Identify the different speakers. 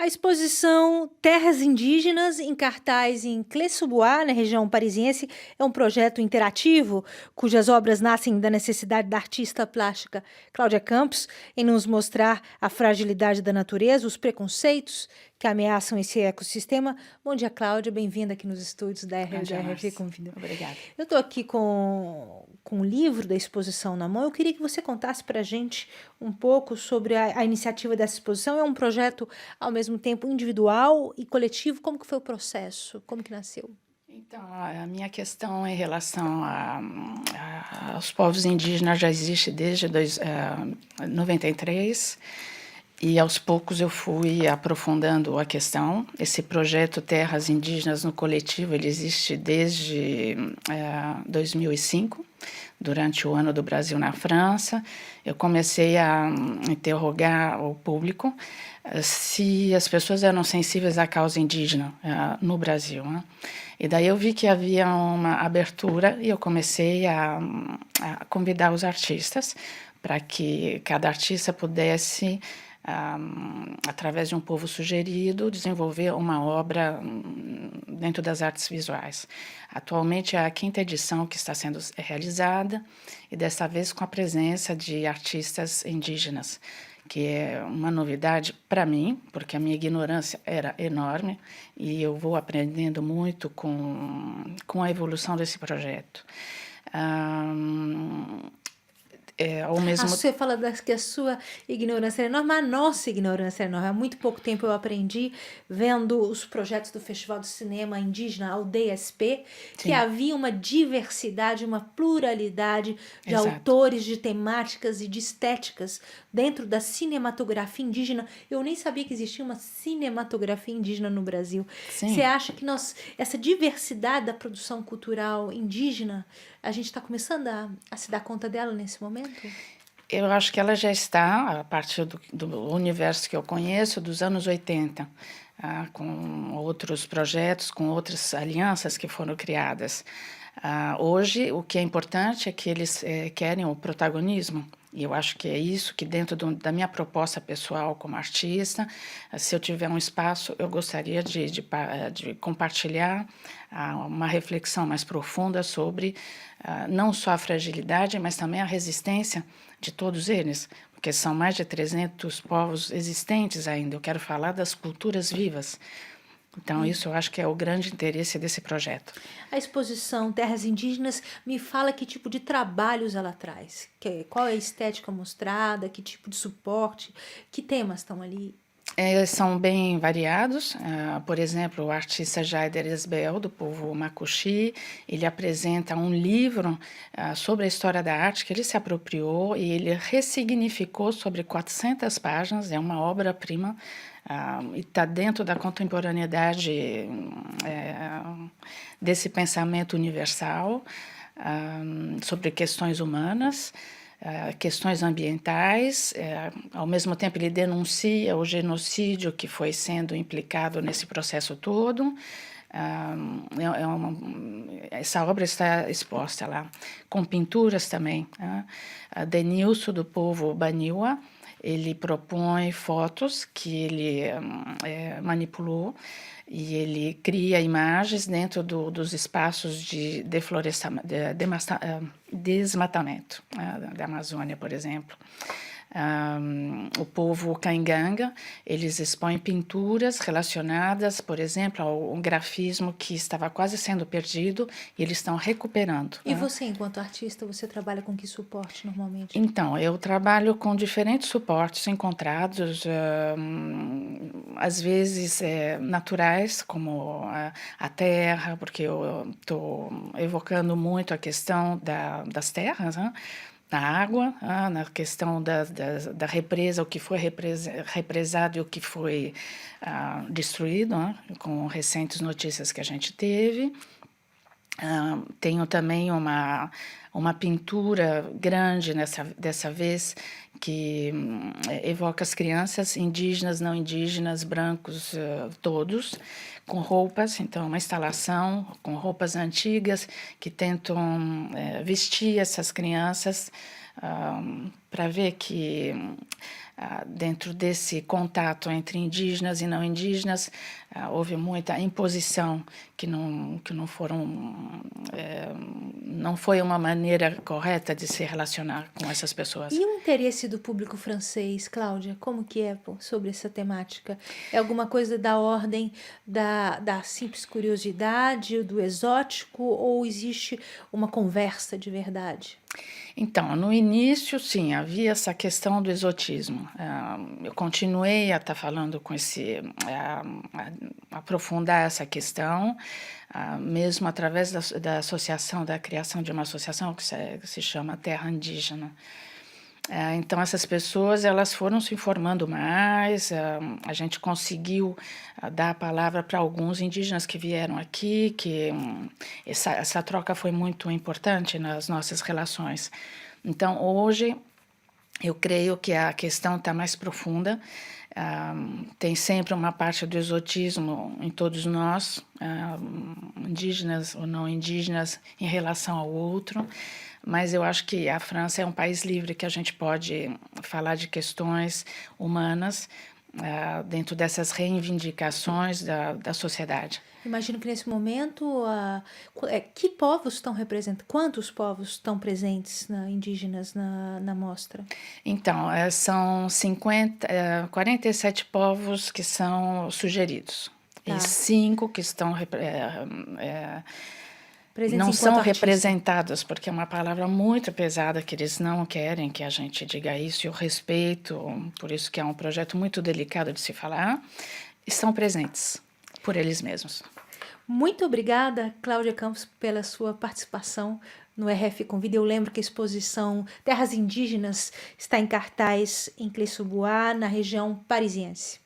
Speaker 1: A exposição Terras Indígenas, em cartaz em Clé-sous-Bois, na região parisiense, é um projeto interativo cujas obras nascem da necessidade da artista plástica Cláudia Campos em nos mostrar a fragilidade da natureza, os preconceitos que ameaçam esse ecossistema. Bom dia, Cláudia, bem-vinda aqui nos estúdios da
Speaker 2: Bom dia,
Speaker 1: RF
Speaker 2: Márcia.
Speaker 1: Convida.
Speaker 2: Obrigada.
Speaker 1: Eu estou aqui com o livro da exposição na mão. Eu queria que você contasse para a gente um pouco sobre a iniciativa dessa exposição. É um projeto, ao mesmo tempo, individual e coletivo. Como que foi o processo? Como que nasceu?
Speaker 2: Então, a minha questão em relação aos povos indígenas já existe desde 93 e aos poucos eu fui aprofundando a questão. Esse projeto Terras Indígenas no Coletivo, ele existe desde 2005, durante o Ano do Brasil na França. Eu comecei a interrogar o público se as pessoas eram sensíveis à causa indígena no Brasil, né? E daí eu vi que havia uma abertura e eu comecei a convidar os artistas para que cada artista pudesse, através de um povo sugerido, desenvolver uma obra dentro das artes visuais. Atualmente é a 5ª edição que está sendo realizada e desta vez com a presença de artistas indígenas, que é uma novidade para mim, porque a minha ignorância era enorme e eu vou aprendendo muito com a evolução desse projeto. Ao mesmo
Speaker 1: Você fala que a sua ignorância é enorme, mas a nossa ignorância é enorme. Há muito pouco tempo eu aprendi, vendo os projetos do Festival de Cinema Indígena Aldeia SP, que
Speaker 2: Sim,
Speaker 1: havia uma diversidade, uma pluralidade de
Speaker 2: exato.
Speaker 1: autores, de temáticas e de estéticas dentro da cinematografia indígena. Eu nem sabia que existia uma cinematografia indígena no Brasil. Você
Speaker 2: Sim.
Speaker 1: acha que essa diversidade da produção cultural indígena, a gente está começando a se dar conta dela nesse momento?
Speaker 2: Eu acho que ela já está, a partir do universo que eu conheço, dos anos 80, com outros projetos, com outras alianças que foram criadas. Hoje, o que é importante é que eles querem o protagonismo. E eu acho que é isso que, dentro da minha proposta pessoal como artista, se eu tiver um espaço, eu gostaria de compartilhar uma reflexão mais profunda sobre não só a fragilidade, mas também a resistência de todos eles, porque são mais de 300 povos existentes ainda. Eu quero falar das culturas vivas. Então, isso eu acho que é o grande interesse desse projeto.
Speaker 1: A exposição Terras Indígenas me fala que tipo de trabalhos ela traz, qual é a estética mostrada, que tipo de suporte, que temas estão ali.
Speaker 2: São bem variados. Por exemplo, o artista Jaider Esbel, do povo Macuxi, ele apresenta um livro sobre a história da arte que ele se apropriou e ele ressignificou sobre 400 páginas. É uma obra-prima e está dentro da contemporaneidade desse pensamento universal sobre questões humanas. Questões ambientais, ao mesmo tempo ele denuncia o genocídio que foi sendo implicado nesse processo todo. Essa obra está exposta lá, com pinturas também. A Denilson, do povo Baniwa, ele propõe fotos que ele manipulou e ele cria imagens dentro dos espaços de desmatamento da Amazônia, por exemplo. O povo Cainganga, eles expõem pinturas relacionadas, por exemplo, ao grafismo que estava quase sendo perdido e eles estão recuperando.
Speaker 1: E você, enquanto artista, você trabalha com que suporte normalmente?
Speaker 2: Então, eu trabalho com diferentes suportes encontrados, às vezes naturais, como a terra, porque eu estou evocando muito a questão das terras, né? Na água, na questão da represa, o que foi represado e o que foi destruído, né? Com recentes notícias que a gente teve. Tenho também uma pintura grande dessa vez que evoca as crianças indígenas, não indígenas, brancos, todos, com roupas. Então, uma instalação com roupas antigas que tentam vestir essas crianças para ver que dentro desse contato entre indígenas e não indígenas, houve muita imposição que não foi uma maneira correta de se relacionar com essas pessoas.
Speaker 1: E o interesse do público francês, Cláudia, como que é sobre essa temática? É alguma coisa da ordem da simples curiosidade, do exótico, ou existe uma conversa de verdade?
Speaker 2: Então, no início, sim, havia essa questão do exotismo. Eu continuei a estar falando com aprofundar essa questão, mesmo através da associação, da criação de uma associação que se chama Terra Indígena. Então, essas pessoas elas foram se informando mais, a gente conseguiu dar a palavra para alguns indígenas que vieram aqui, que essa troca foi muito importante nas nossas relações. Então, hoje, eu creio que a questão está mais profunda, tem sempre uma parte do exotismo em todos nós, indígenas ou não indígenas, em relação ao outro, mas eu acho que a França é um país livre que a gente pode falar de questões humanas dentro dessas reivindicações da sociedade.
Speaker 1: Imagino que nesse momento, que povos estão representados? Quantos povos estão presentes indígenas na mostra?
Speaker 2: Então, são 47 povos que são sugeridos.
Speaker 1: Tá.
Speaker 2: E 5 que estão não
Speaker 1: Presentes
Speaker 2: são
Speaker 1: enquanto artista.
Speaker 2: representados, porque é uma palavra muito pesada que eles não querem que a gente diga isso, e eu respeito, por isso que é um projeto muito delicado de se falar, estão presentes por eles mesmos.
Speaker 1: Muito obrigada, Cláudia Campos, pela sua participação no RF Convida. Eu lembro que a exposição Terras Indígenas está em cartaz em Clé-sous-Bois, na região parisiense.